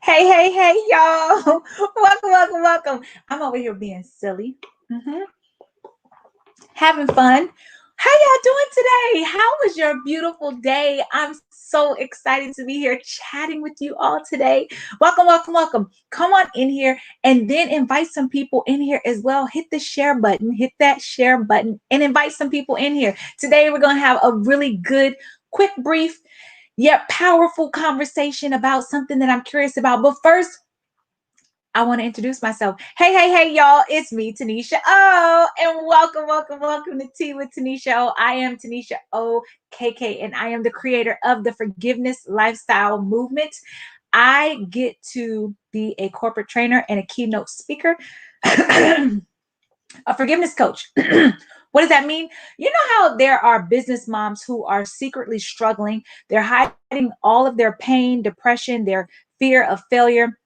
Hey, y'all. Welcome. I'm over here being silly, hmm having fun. How y'all doing today? How was your beautiful day? I'm so excited to be here chatting with you all today. Welcome. Come on in here and then invite some people in here as well. Hit the share button, hit that share button, and invite some people in here. Today, we're going to have a really good, quick, brief, yet powerful conversation about something that I'm curious about. But first, I want to introduce myself. Hey, y'all. It's me, Tanisha O. And welcome to Tea with Tanisha O. I am Tanisha O. KK, and I am the creator of the Forgiveness Lifestyle Movement. I get to be a corporate trainer and a keynote speaker, a forgiveness coach. What does that mean? You know how there are business moms who are secretly struggling? They're hiding all of their pain, depression, their fear of failure,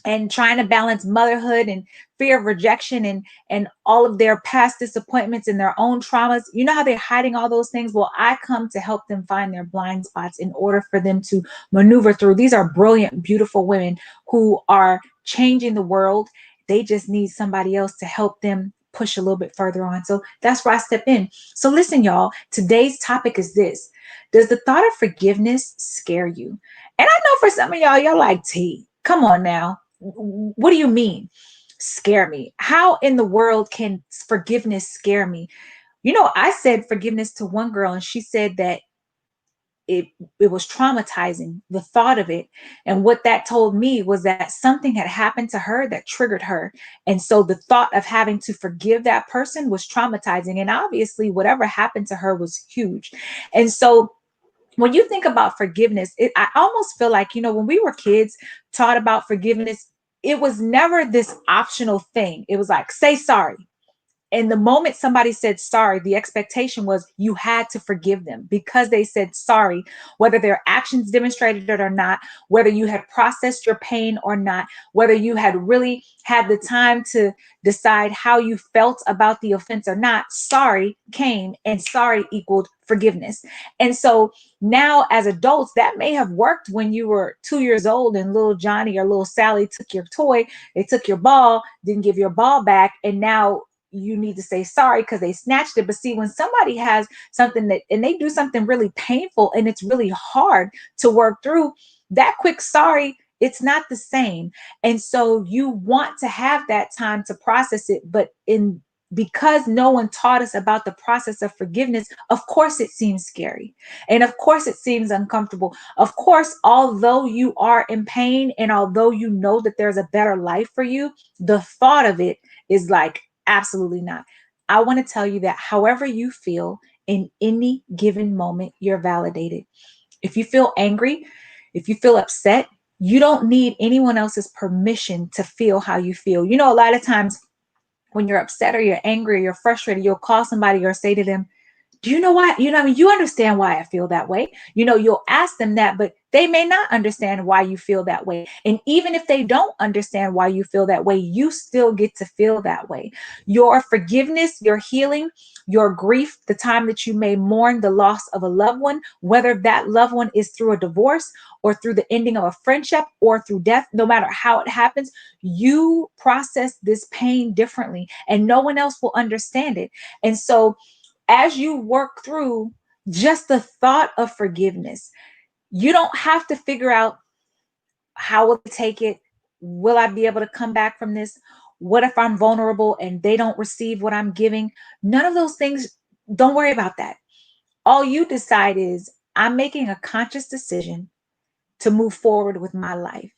and trying to balance motherhood and fear of rejection and all of their past disappointments and their own traumas. You know how they're hiding all those things? Well, I come to help them find their blind spots in order for them to maneuver through. These are brilliant, beautiful women who are changing the world. They just need somebody else to help them push a little bit further on. So that's where I step in. So listen, y'all, today's topic is this: does the thought of forgiveness scare you? And I know for some of y'all like, T, come on now, what do you mean scare me? How in the world can forgiveness scare me? I said forgiveness to one girl, and she said that it it was traumatizing, the thought of it. And what that told me was that something had happened to her that triggered her. And so the thought of having to forgive that person was traumatizing. And obviously, whatever happened to her was huge. And so when you think about forgiveness, I almost feel like, when we were kids, taught about forgiveness, it was never this optional thing. It was like, say sorry. And the moment somebody said sorry, the expectation was you had to forgive them because they said sorry, whether their actions demonstrated it or not, whether you had processed your pain or not, whether you had really had the time to decide how you felt about the offense or not. Sorry came, and sorry equaled forgiveness. And so now, as adults, that may have worked when you were 2 years old and little Johnny or little Sally took your toy, they took your ball, didn't give your ball back, and now you need to say sorry because they snatched it. But see, when somebody has something that, and they do something really painful and it's really hard to work through, that quick sorry, it's not the same. And so you want to have that time to process it. But in because no one taught us about the process of forgiveness, of course it seems scary. And of course it seems uncomfortable. Of course, although you are in pain and although you know that there's a better life for you, the thought of it is like, absolutely not. I want to tell you that however you feel in any given moment, you're validated. If you feel angry, if you feel upset, you don't need anyone else's permission to feel how you feel. A lot of times when you're upset or you're angry or you're frustrated, you'll call somebody or say to them, do you know why? I mean, you understand why I feel that way. You'll ask them that, but they may not understand why you feel that way. And even if they don't understand why you feel that way, you still get to feel that way. Your forgiveness, your healing, your grief, the time that you may mourn the loss of a loved one, whether that loved one is through a divorce or through the ending of a friendship or through death, no matter how it happens, you process this pain differently and no one else will understand it. And so, as you work through just the thought of forgiveness, you don't have to figure out how will I take it? Will I be able to come back from this? What if I'm vulnerable and they don't receive what I'm giving? None of those things, don't worry about that. All you decide is I'm making a conscious decision to move forward with my life.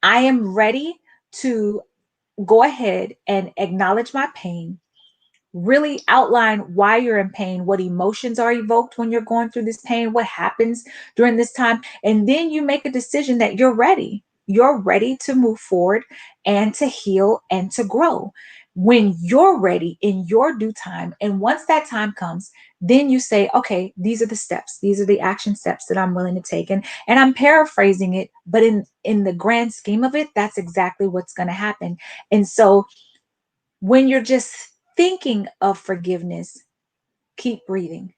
I am ready to go ahead and acknowledge my pain, really outline why you're in pain, what emotions are evoked when you're going through this pain, what happens during this time. And then you make a decision that you're ready. You're ready to move forward and to heal and to grow. When you're ready in your due time, and once that time comes, then you say, okay, these are the steps. These are the action steps that I'm willing to take. And I'm paraphrasing it, but in the grand scheme of it, that's exactly what's going to happen. And so when you're just thinking of forgiveness, keep breathing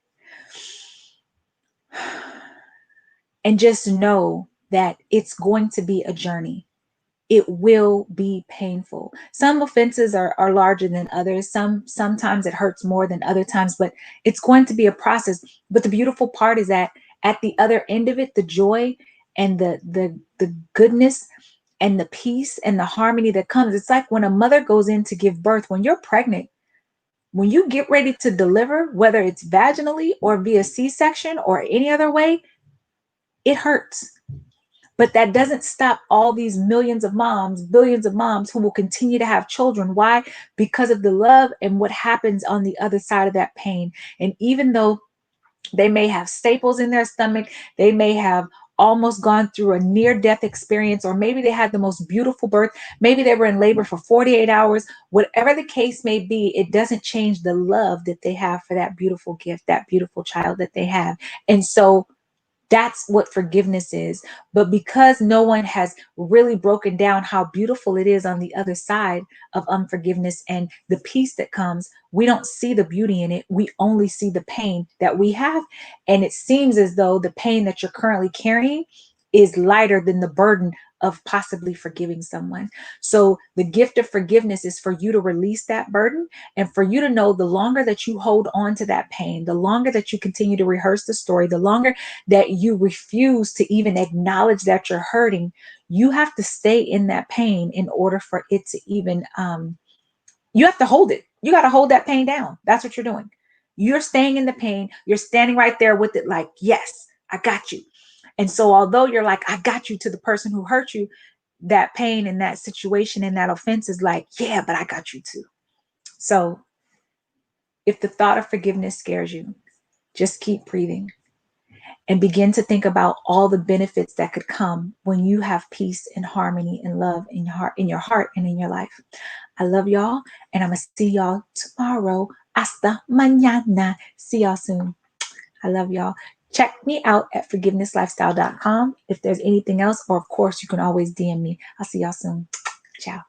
and just know that it's going to be a journey. It will be painful. Some offenses are larger than others. Sometimes it hurts more than other times, but it's going to be a process. But the beautiful part is that at the other end of it, the joy and the goodness and the peace and the harmony that comes. It's like when a mother goes in to give birth, when you're pregnant, when you get ready to deliver, whether it's vaginally or via C-section or any other way, it hurts. But that doesn't stop all these millions of moms, billions of moms who will continue to have children. Why? Because of the love and what happens on the other side of that pain. And even though they may have staples in their stomach, they may have almost gone through a near-death experience, or maybe they had the most beautiful birth, maybe they were in labor for 48 hours, whatever the case may be, it doesn't change the love that they have for that beautiful gift, that beautiful child that they have. And so that's what forgiveness is. But because no one has really broken down how beautiful it is on the other side of unforgiveness and the peace that comes, we don't see the beauty in it. We only see the pain that we have. And it seems as though the pain that you're currently carrying is lighter than the burden of possibly forgiving someone. So the gift of forgiveness is for you to release that burden, and for you to know the longer that you hold on to that pain, the longer that you continue to rehearse the story, the longer that you refuse to even acknowledge that you're hurting, you have to stay in that pain in order for it to even, you have to hold it. You got to hold that pain down. That's what you're doing. You're staying in the pain. You're standing right there with it like, yes, I got you. And so although you're like, I got you to the person who hurt you, that pain and that situation and that offense is like, yeah, but I got you too. So if the thought of forgiveness scares you, just keep breathing and begin to think about all the benefits that could come when you have peace and harmony and love in your heart and in your life. I love y'all, and I'm gonna see y'all tomorrow. Hasta mañana. See y'all soon. I love y'all. Check me out at forgivenesslifestyle.com if there's anything else, or of course you can always DM me. I'll see y'all soon. Ciao.